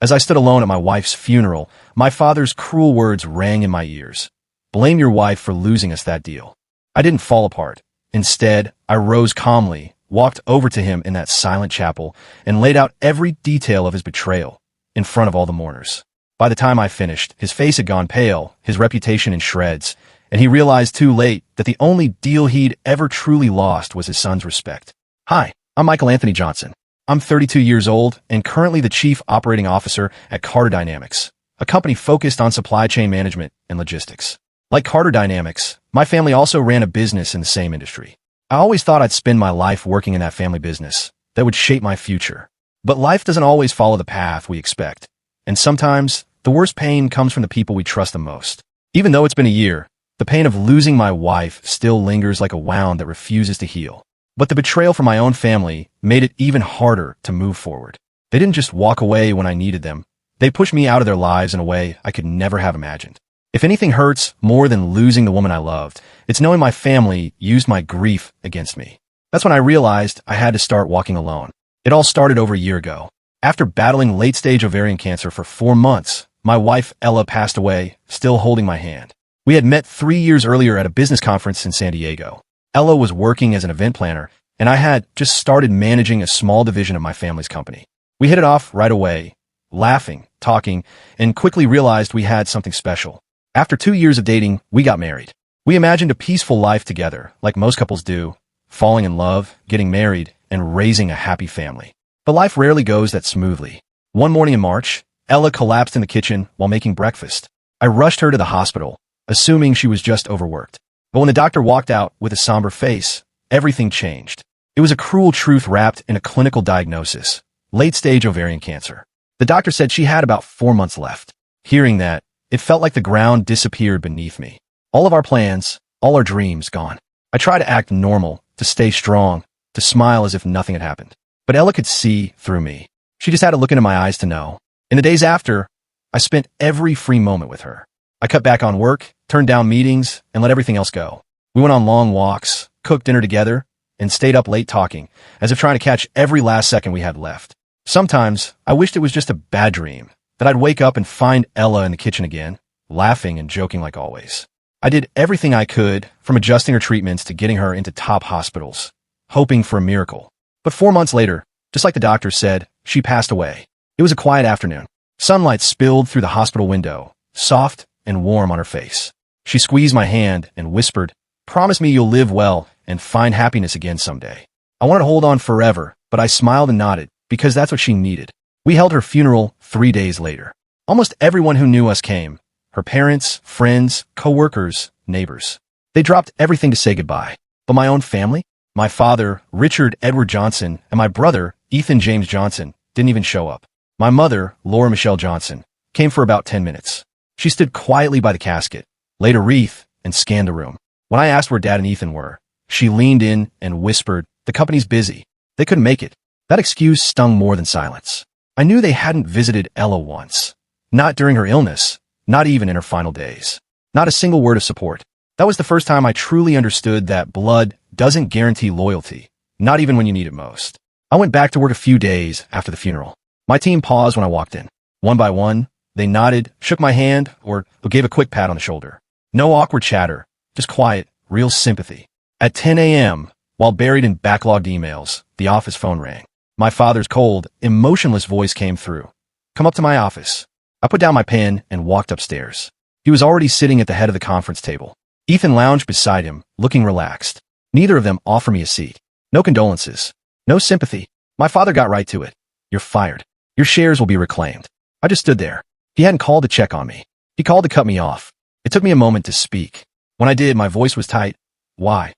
As I stood alone at my wife's funeral, my father's cruel words rang in my ears. Blame your wife for losing us that deal. I didn't fall apart. Instead, I rose calmly, walked over to him in that silent chapel, and laid out every detail of his betrayal in front of all the mourners. By the time I finished, his face had gone pale, his reputation in shreds, and he realized too late that the only deal he'd ever truly lost was his son's respect. Hi, I'm Michael Anthony Johnson. I'm 32 years old and currently the Chief Operating Officer at Carter Dynamics, a company focused on supply chain management and logistics. Like Carter Dynamics, my family also ran a business in the same industry. I always thought I'd spend my life working in that family business that would shape my future. But life doesn't always follow the path we expect. And sometimes, the worst pain comes from the people we trust the most. Even though it's been a year, the pain of losing my wife still lingers like a wound that refuses to heal. But the betrayal from my own family made it even harder to move forward. They didn't just walk away when I needed them. They pushed me out of their lives in a way I could never have imagined. If anything hurts more than losing the woman I loved, it's knowing my family used my grief against me. That's when I realized I had to start walking alone. It all started over a year ago. After battling late-stage ovarian cancer for 4 months, my wife Ella passed away, still holding my hand. We had met 3 years earlier at a business conference in San Diego. Ella was working as an event planner, and I had just started managing a small division of my family's company. We hit it off right away, laughing, talking, and quickly realized we had something special. After 2 years of dating, we got married. We imagined a peaceful life together, like most couples do, falling in love, getting married, and raising a happy family. But life rarely goes that smoothly. One morning in March, Ella collapsed in the kitchen while making breakfast. I rushed her to the hospital, assuming she was just overworked. But when the doctor walked out with a somber face, everything changed. It was a cruel truth wrapped in a clinical diagnosis: late-stage ovarian cancer. The doctor said she had about 4 months left. Hearing that, it felt like the ground disappeared beneath me. All of our plans, all our dreams gone. I tried to act normal, to stay strong, to smile as if nothing had happened. But Ella could see through me. She just had to look into my eyes to know. In the days after, I spent every free moment with her. I cut back on work, turned down meetings, and let everything else go. We went on long walks, cooked dinner together, and stayed up late talking, as if trying to catch every last second we had left. Sometimes, I wished it was just a bad dream, that I'd wake up and find Ella in the kitchen again, laughing and joking like always. I did everything I could, from adjusting her treatments to getting her into top hospitals, hoping for a miracle. But 4 months later, just like the doctor said, she passed away. It was a quiet afternoon. Sunlight spilled through the hospital window, soft and warm on her face. She squeezed my hand and whispered, "Promise me you'll live well and find happiness again someday." I wanted to hold on forever, but I smiled and nodded, because that's what she needed. We held her funeral 3 days later. Almost everyone who knew us came: her parents, friends, co-workers, neighbors. They dropped everything to say goodbye. But my own family? My father, Richard Edward Johnson, and my brother, Ethan James Johnson, didn't even show up. My mother, Laura Michelle Johnson, came for about 10 minutes. She stood quietly by the casket, laid a wreath, and scanned the room. When I asked where Dad and Ethan were, she leaned in and whispered, "The company's busy. They couldn't make it." That excuse stung more than silence. I knew they hadn't visited Ella once. Not during her illness, not even in her final days. Not a single word of support. That was the first time I truly understood that blood doesn't guarantee loyalty, not even when you need it most. I went back to work a few days after the funeral. My team paused when I walked in. One by one, they nodded, shook my hand, or gave a quick pat on the shoulder. No awkward chatter, just quiet, real sympathy. At 10 a.m., while buried in backlogged emails, the office phone rang. My father's cold, emotionless voice came through. "Come up to my office." I put down my pen and walked upstairs. He was already sitting at the head of the conference table. Ethan lounged beside him, looking relaxed. Neither of them offered me a seat. No condolences. No sympathy. My father got right to it. "You're fired. Your shares will be reclaimed." I just stood there. He hadn't called to check on me. He called to cut me off. It took me a moment to speak. When I did, my voice was tight. "Why?"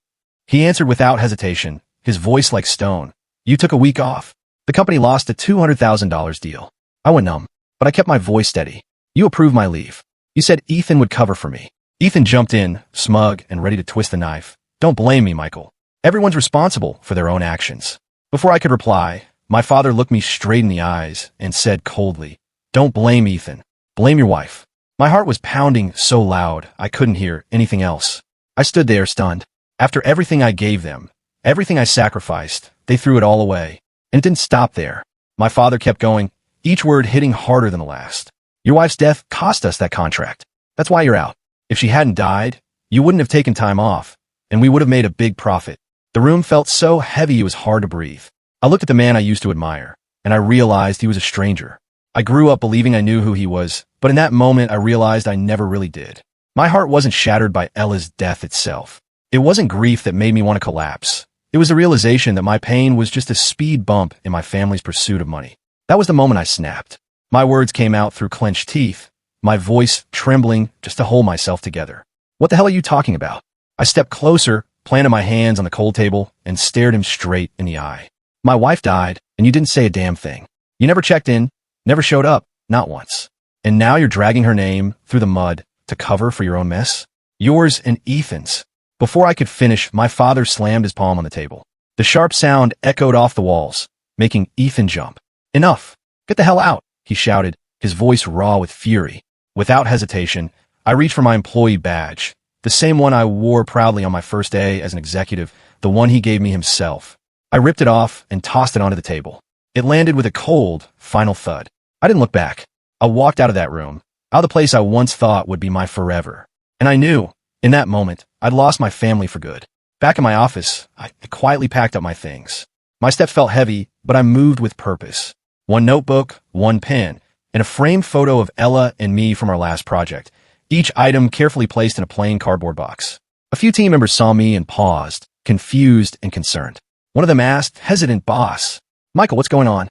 He answered without hesitation, his voice like stone. "You took a week off. The company lost a $200,000 deal." I went numb, but I kept my voice steady. "You approved my leave. You said Ethan would cover for me." Ethan jumped in, smug and ready to twist the knife. "Don't blame me, Michael. Everyone's responsible for their own actions." Before I could reply, my father looked me straight in the eyes and said coldly, "Don't blame Ethan. Blame your wife." My heart was pounding so loud I couldn't hear anything else. I stood there stunned. After everything I gave them, everything I sacrificed, they threw it all away. And it didn't stop there. My father kept going, each word hitting harder than the last. Your wife's death cost us that contract. That's why you're out. If she hadn't died, you wouldn't have taken time off, and we would have made a big profit. The room felt so heavy it was hard to breathe. I looked at the man I used to admire, and I realized he was a stranger. I grew up believing I knew who he was, but in that moment I realized I never really did. My heart wasn't shattered by Ella's death itself. It wasn't grief that made me want to collapse. It was the realization that my pain was just a speed bump in my family's pursuit of money. That was the moment I snapped. My words came out through clenched teeth, my voice trembling just to hold myself together. What the hell are you talking about? I stepped closer, planted my hands on the cold table, and stared him straight in the eye. My wife died, and you didn't say a damn thing. You never checked in, never showed up, not once. And now you're dragging her name through the mud to cover for your own mess? Yours and Ethan's. Before I could finish, my father slammed his palm on the table. The sharp sound echoed off the walls, making Ethan jump. Enough! Get the hell out! He shouted, his voice raw with fury. Without hesitation, I reached for my employee badge, the same one I wore proudly on my first day as an executive, the one he gave me himself. I ripped it off and tossed it onto the table. It landed with a cold, final thud. I didn't look back. I walked out of that room, out of the place I once thought would be my forever. And I knew, in that moment, I'd lost my family for good. Back in my office, I quietly packed up my things. My steps felt heavy, but I moved with purpose. One notebook, one pen, and a framed photo of Ella and me from our last project, each item carefully placed in a plain cardboard box. A few team members saw me and paused, confused and concerned. One of them asked, hesitant, boss, Michael, what's going on?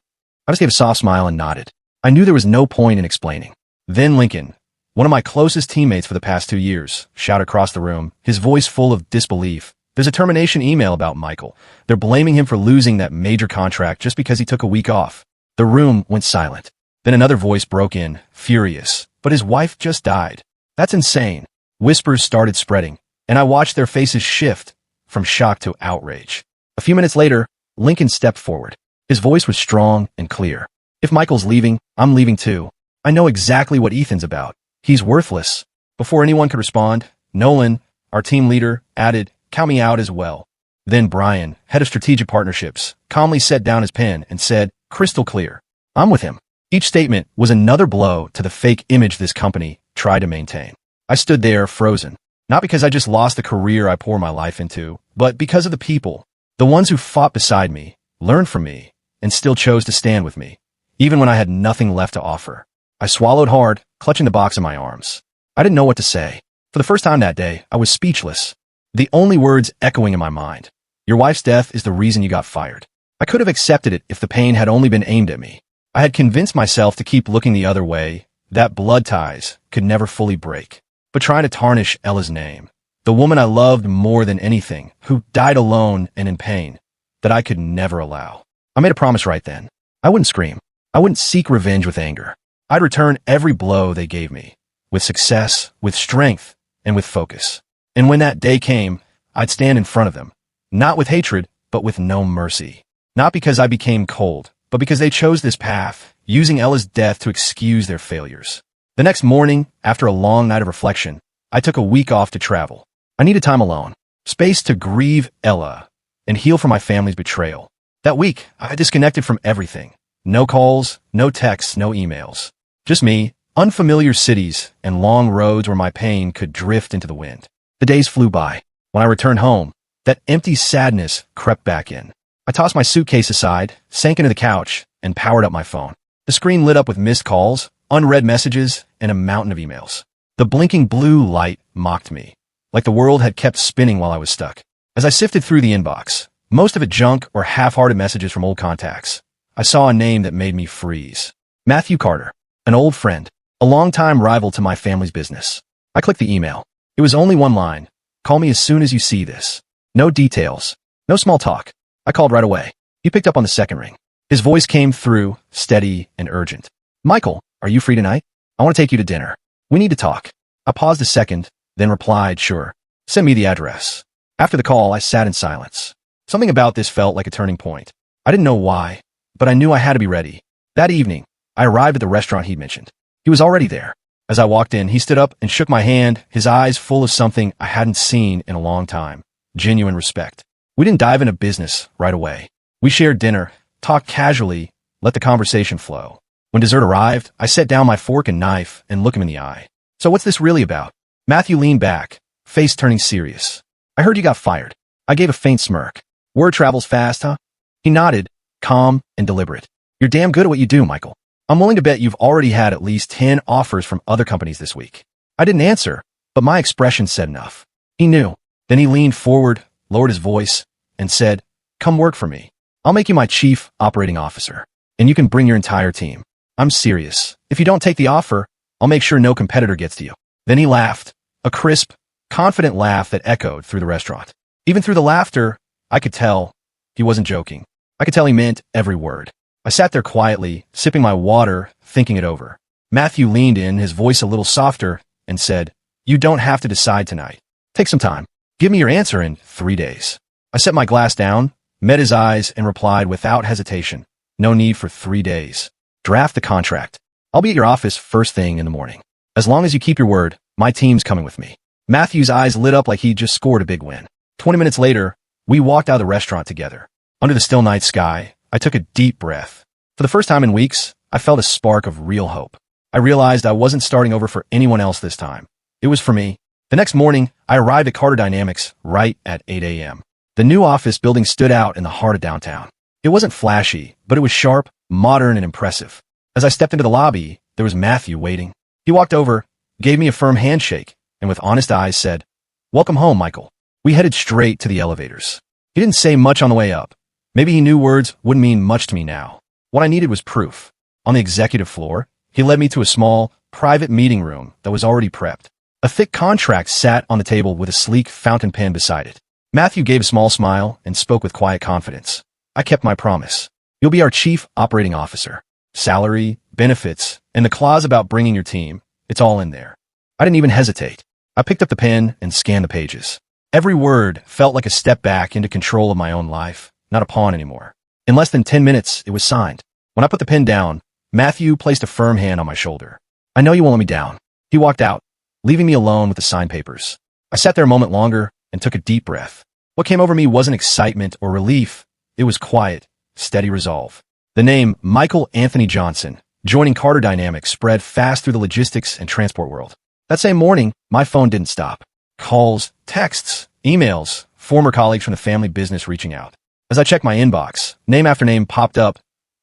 I just gave a soft smile and nodded. I knew there was no point in explaining. Then Lincoln, one of my closest teammates for the past 2 years, shouted across the room, his voice full of disbelief. There's a termination email about Michael. They're blaming him for losing that major contract just because he took a week off. The room went silent. Then another voice broke in, furious. But his wife just died. That's insane. Whispers started spreading, and I watched their faces shift from shock to outrage. A few minutes later, Lincoln stepped forward. His voice was strong and clear. If Michael's leaving, I'm leaving too. I know exactly what Ethan's about. He's worthless. Before anyone could respond, Nolan, our team leader, added, count me out as well. Then Brian, head of strategic partnerships, calmly set down his pen and said, crystal clear, I'm with him. Each statement was another blow to the fake image this company tried to maintain. I stood there frozen, not because I just lost the career I poured my life into, but because of the people, the ones who fought beside me, learned from me, and still chose to stand with me, even when I had nothing left to offer. I swallowed hard, clutching the box in my arms. I didn't know what to say. For the first time that day, I was speechless. The only words echoing in my mind. Your wife's death is the reason you got fired. I could have accepted it if the pain had only been aimed at me. I had convinced myself to keep looking the other way, that blood ties could never fully break. But trying to tarnish Ella's name, the woman I loved more than anything, who died alone and in pain, that I could never allow. I made a promise right then. I wouldn't scream. I wouldn't seek revenge with anger. I'd return every blow they gave me, with success, with strength, and with focus. And when that day came, I'd stand in front of them, not with hatred, but with no mercy. Not because I became cold, but because they chose this path, using Ella's death to excuse their failures. The next morning, after a long night of reflection, I took a week off to travel. I needed time alone, space to grieve Ella, and heal from my family's betrayal. That week, I disconnected from everything. No calls, no texts, no emails. Just me, unfamiliar cities, and long roads where my pain could drift into the wind. The days flew by. When I returned home, that empty sadness crept back in. I tossed my suitcase aside, sank into the couch, and powered up my phone. The screen lit up with missed calls, unread messages, and a mountain of emails. The blinking blue light mocked me, like the world had kept spinning while I was stuck. As I sifted through the inbox, most of it junk or half-hearted messages from old contacts, I saw a name that made me freeze. Matthew Carter, an old friend, a longtime rival to my family's business. I clicked the email. It was only one line. Call me as soon as you see this. No details. No small talk. I called right away. He picked up on the second ring. His voice came through, steady and urgent. Michael, are you free tonight? I want to take you to dinner. We need to talk. I paused a second, then replied, sure. Send me the address. After the call, I sat in silence. Something about this felt like a turning point. I didn't know why, but I knew I had to be ready. That evening, I arrived at the restaurant he'd mentioned. He was already there. As I walked in, he stood up and shook my hand, his eyes full of something I hadn't seen in a long time. Genuine respect. We didn't dive into business right away. We shared dinner, talked casually, let the conversation flow. When dessert arrived, I set down my fork and knife and looked him in the eye. So what's this really about? Matthew leaned back, face turning serious. I heard you got fired. I gave a faint smirk. Word travels fast, huh? He nodded, calm and deliberate. You're damn good at what you do, Michael. I'm willing to bet you've already had at least 10 offers from other companies this week. I didn't answer, but my expression said enough. He knew. Then he leaned forward, lowered his voice, and said, "Come work for me. I'll make you my chief operating officer, and you can bring your entire team. I'm serious. If you don't take the offer, I'll make sure no competitor gets to you." Then he laughed, a crisp, confident laugh that echoed through the restaurant. Even through the laughter, I could tell he wasn't joking. I could tell he meant every word. I sat there quietly, sipping my water, thinking it over. Matthew leaned in, his voice a little softer, and said, "You don't have to decide tonight. Take some time. Give me your answer in 3 days." I set my glass down, met his eyes, and replied without hesitation, "No need for 3 days. Draft the contract. I'll be at your office first thing in the morning. As long as you keep your word, my team's coming with me." Matthew's eyes lit up like he'd just scored a big win. 20 minutes later, we walked out of the restaurant together. Under the still night sky, I took a deep breath. For the first time in weeks, I felt a spark of real hope. I realized I wasn't starting over for anyone else this time. It was for me. The next morning, I arrived at Carter Dynamics right at 8 a.m. The new office building stood out in the heart of downtown. It wasn't flashy, but it was sharp, modern, and impressive. As I stepped into the lobby, there was Matthew waiting. He walked over, gave me a firm handshake, and with honest eyes said, "Welcome home, Michael." We headed straight to the elevators. He didn't say much on the way up. Maybe he knew words wouldn't mean much to me now. What I needed was proof. On the executive floor, he led me to a small, private meeting room that was already prepped. A thick contract sat on the table with a sleek fountain pen beside it. Matthew gave a small smile and spoke with quiet confidence. I kept my promise. You'll be our chief operating officer. Salary, benefits, and the clause about bringing your team, it's all in there. I didn't even hesitate. I picked up the pen and scanned the pages. Every word felt like a step back into control of my own life, not a pawn anymore. In less than 10 minutes, it was signed. When I put the pen down, Matthew placed a firm hand on my shoulder. "I know you won't let me down." He walked out, leaving me alone with the signed papers. I sat there a moment longer and took a deep breath. What came over me wasn't excitement or relief. It was quiet, steady resolve. The name Michael Anthony Johnson, joining Carter Dynamics, spread fast through the logistics and transport world. That same morning, my phone didn't stop. Calls, texts, emails, former colleagues from the family business reaching out. As I checked my inbox, name after name popped up.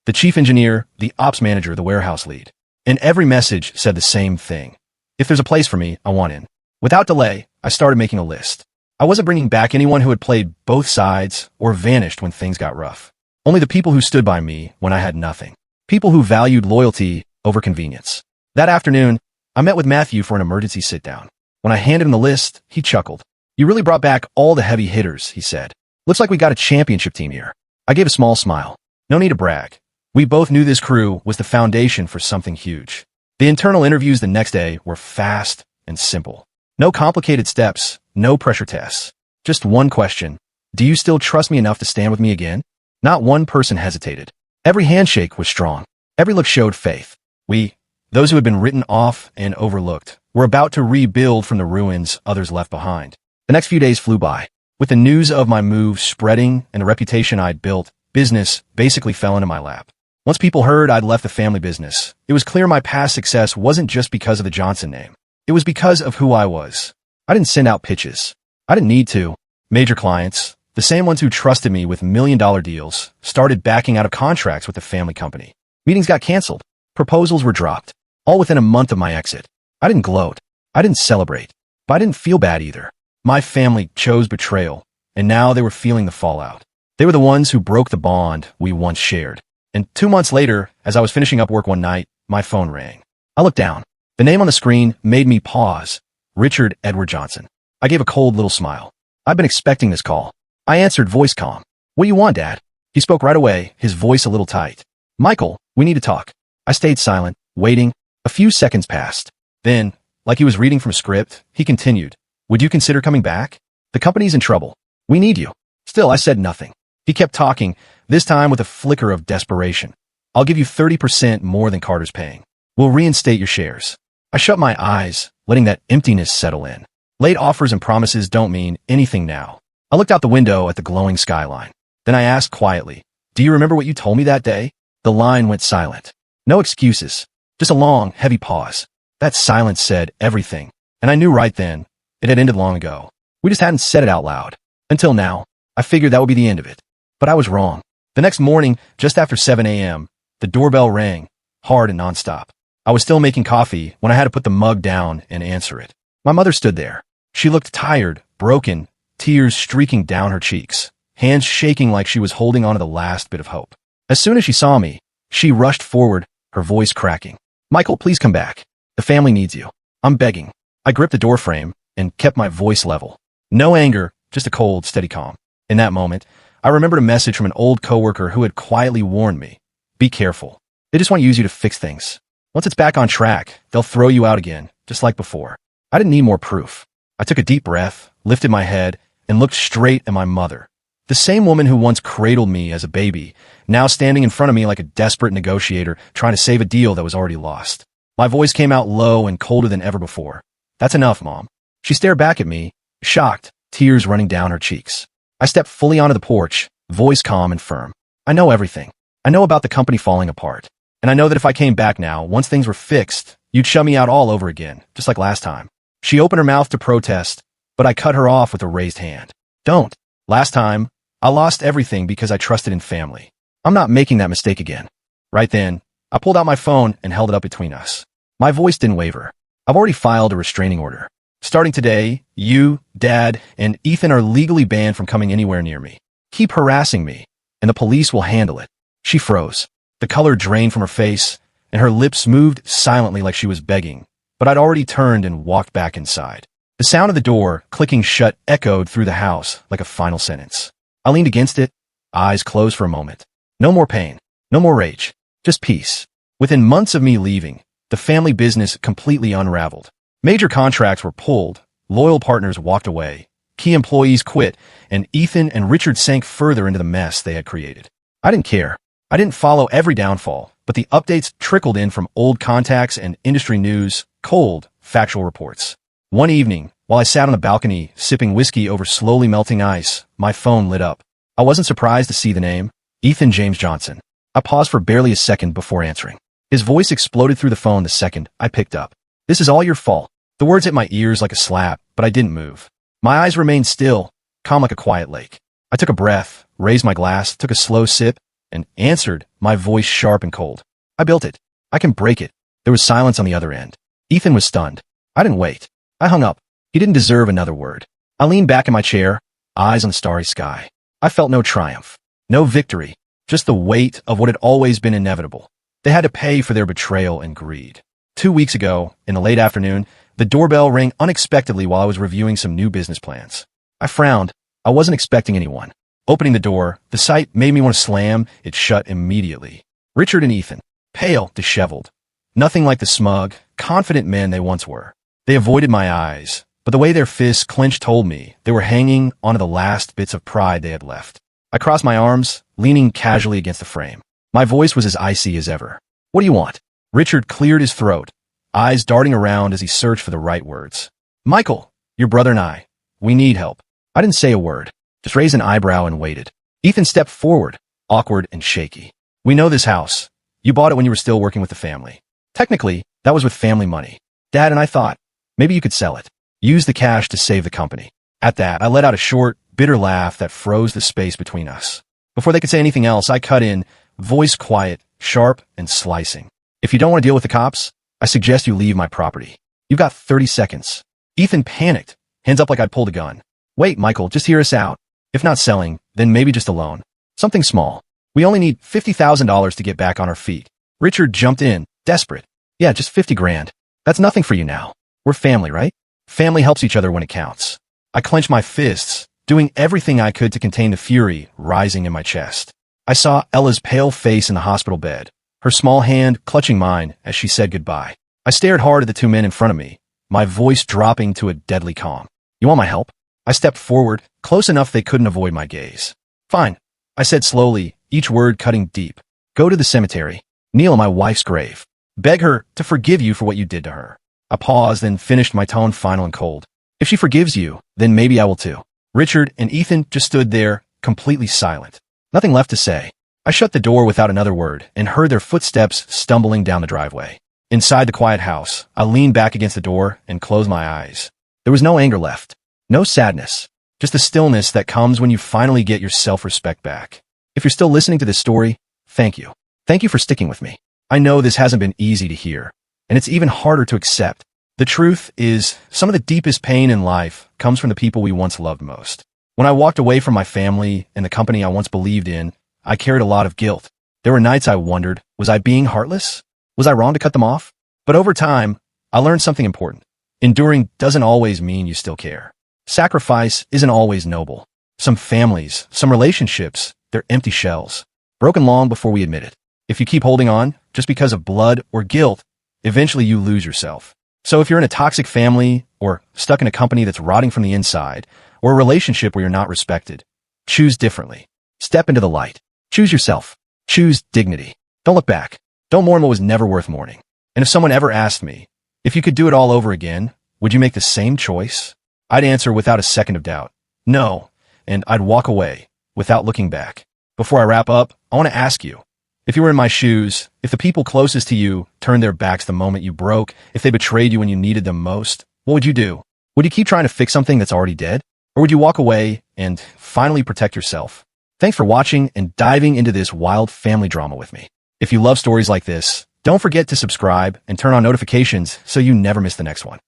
The chief engineer, the ops manager, the warehouse lead. And every message said the same thing. If there's a place for me, I want in. Without delay, I started making a list. I wasn't bringing back anyone who had played both sides or vanished when things got rough. Only the people who stood by me when I had nothing. People who valued loyalty over convenience. That afternoon, I met with Matthew for an emergency sit-down. When I handed him the list, he chuckled. "You really brought back all the heavy hitters," he said. "Looks like we got a championship team here." I gave a small smile. No need to brag. We both knew this crew was the foundation for something huge. The internal interviews the next day were fast and simple. No complicated steps, no pressure tests. Just one question. "Do you still trust me enough to stand with me again?" Not one person hesitated. Every handshake was strong. Every look showed faith. We, those who had been written off and overlooked, were about to rebuild from the ruins others left behind. The next few days flew by. With the news of my move spreading and the reputation I'd built, business basically fell into my lap. Once people heard I'd left the family business, it was clear my past success wasn't just because of the Johnson name. It was because of who I was. I didn't send out pitches. I didn't need to. Major clients, the same ones who trusted me with million-dollar deals, started backing out of contracts with the family company. Meetings got canceled. Proposals were dropped. All within a month of my exit. I didn't gloat. I didn't celebrate. But I didn't feel bad either. My family chose betrayal, and now they were feeling the fallout. They were the ones who broke the bond we once shared. And 2 months later, as I was finishing up work one night, my phone rang. I looked down. The name on the screen made me pause. Richard Edward Johnson. I gave a cold little smile. I'd been expecting this call. I answered, voice calm. "What do you want, Dad?" He spoke right away, his voice a little tight. "Michael, we need to talk." I stayed silent, waiting. A few seconds passed. Then, like he was reading from a script, he continued. "Would you consider coming back? The company's in trouble. We need you." Still, I said nothing. He kept talking, this time with a flicker of desperation. "I'll give you 30% more than Carter's paying. We'll reinstate your shares." I shut my eyes, letting that emptiness settle in. Late offers and promises don't mean anything now. I looked out the window at the glowing skyline. Then I asked quietly, "Do you remember what you told me that day?" The line went silent. No excuses. Just a long, heavy pause. That silence said everything. And I knew right then, it had ended long ago. We just hadn't said it out loud. Until now, I figured that would be the end of it. But I was wrong. The next morning, just after 7 a.m., the doorbell rang, hard and nonstop. I was still making coffee when I had to put the mug down and answer it. My mother stood there. She looked tired, broken, tears streaking down her cheeks, hands shaking like she was holding on to the last bit of hope. As soon as she saw me, she rushed forward, her voice cracking. "Michael, please come back. The family needs you. I'm begging." I gripped the doorframe and kept my voice level. No anger, just a cold, steady calm. In that moment, I remembered a message from an old coworker who had quietly warned me. Be careful. They just want to use you to fix things. Once it's back on track, they'll throw you out again, just like before. I didn't need more proof. I took a deep breath, lifted my head, and looked straight at my mother. The same woman who once cradled me as a baby, now standing in front of me like a desperate negotiator trying to save a deal that was already lost. My voice came out low and colder than ever before. "That's enough, Mom." She stared back at me, shocked, tears running down her cheeks. I stepped fully onto the porch, voice calm and firm. "I know everything. I know about the company falling apart. And I know that if I came back now, once things were fixed, you'd shut me out all over again, just like last time." She opened her mouth to protest, but I cut her off with a raised hand. "Don't. Last time, I lost everything because I trusted in family. I'm not making that mistake again." Right then, I pulled out my phone and held it up between us. My voice didn't waver. "I've already filed a restraining order. Starting today, you, Dad, and Ethan are legally banned from coming anywhere near me. Keep harassing me, and the police will handle it." She froze. The color drained from her face, and her lips moved silently like she was begging, but I'd already turned and walked back inside. The sound of the door clicking shut echoed through the house like a final sentence. I leaned against it, eyes closed for a moment. No more pain, no more rage, just peace. Within months of me leaving, the family business completely unraveled. Major contracts were pulled, loyal partners walked away, key employees quit, and Ethan and Richard sank further into the mess they had created. I didn't care. I didn't follow every downfall, but the updates trickled in from old contacts and industry news, cold, factual reports. One evening, while I sat on the balcony, sipping whiskey over slowly melting ice, my phone lit up. I wasn't surprised to see the name, Ethan James Johnson. I paused for barely a second before answering. His voice exploded through the phone the second I picked up. "This is all your fault." The words hit my ears like a slap, but I didn't move. My eyes remained still, calm like a quiet lake. I took a breath, raised my glass, took a slow sip, and answered, my voice sharp and cold. "I built it. I can break it." There was silence on the other end. Ethan was stunned. I didn't wait. I hung up. He didn't deserve another word. I leaned back in my chair, eyes on the starry sky. I felt no triumph, no victory, just the weight of what had always been inevitable. They had to pay for their betrayal and greed. 2 weeks ago, in the late afternoon, the doorbell rang unexpectedly while I was reviewing some new business plans. I frowned. I wasn't expecting anyone. Opening the door, the sight made me want to slam it shut immediately. Richard and Ethan, pale, disheveled. Nothing like the smug, confident men they once were. They avoided my eyes, but the way their fists clenched told me they were hanging onto the last bits of pride they had left. I crossed my arms, leaning casually against the frame. My voice was as icy as ever. "What do you want?" Richard cleared his throat, eyes darting around as he searched for the right words. "Michael, your brother and I, we need help." I didn't say a word, just raised an eyebrow and waited. Ethan stepped forward, awkward and shaky. "We know this house. You bought it when you were still working with the family. Technically, that was with family money. Dad and I thought, maybe you could sell it. Use the cash to save the company." At that, I let out a short, bitter laugh that froze the space between us. Before they could say anything else, I cut in, voice quiet, sharp, and slicing. "If you don't want to deal with the cops, I suggest you leave my property. You've got 30 seconds. Ethan panicked, hands up like I'd pulled a gun. "Wait, Michael, just hear us out. If not selling, then maybe just a loan. Something small. We only need $50,000 to get back on our feet." Richard jumped in, desperate. "Yeah, just 50 grand. That's nothing for you now. We're family, right? Family helps each other when it counts." I clenched my fists, doing everything I could to contain the fury rising in my chest. I saw Ella's pale face in the hospital bed, her small hand clutching mine as she said goodbye. I stared hard at the two men in front of me, my voice dropping to a deadly calm. "You want my help?" I stepped forward, close enough they couldn't avoid my gaze. "Fine," I said slowly, each word cutting deep. "Go to the cemetery. Kneel on my wife's grave. Beg her to forgive you for what you did to her." I paused, then finished my tone final and cold. "If she forgives you, then maybe I will too." Richard and Ethan just stood there, completely silent. Nothing left to say. I shut the door without another word and heard their footsteps stumbling down the driveway. Inside the quiet house, I leaned back against the door and closed my eyes. There was no anger left, no sadness, just the stillness that comes when you finally get your self-respect back. If you're still listening to this story, thank you. Thank you for sticking with me. I know this hasn't been easy to hear, and it's even harder to accept. The truth is, some of the deepest pain in life comes from the people we once loved most. When I walked away from my family and the company I once believed in, I carried a lot of guilt. There were nights I wondered, was I being heartless? Was I wrong to cut them off? But over time, I learned something important. Enduring doesn't always mean you still care. Sacrifice isn't always noble. Some families, some relationships, they're empty shells, broken long before we admit it. If you keep holding on, just because of blood or guilt, eventually you lose yourself. So if you're in a toxic family, or stuck in a company that's rotting from the inside, or a relationship where you're not respected, choose differently. Step into the light. Choose yourself. Choose dignity. Don't look back. Don't mourn what was never worth mourning. And if someone ever asked me, if you could do it all over again, would you make the same choice? I'd answer without a second of doubt, no, and I'd walk away without looking back. Before I wrap up, I want to ask you, if you were in my shoes, if the people closest to you turned their backs the moment you broke, if they betrayed you when you needed them most, what would you do? Would you keep trying to fix something that's already dead? Or would you walk away and finally protect yourself? Thanks for watching and diving into this wild family drama with me. If you love stories like this, don't forget to subscribe and turn on notifications so you never miss the next one.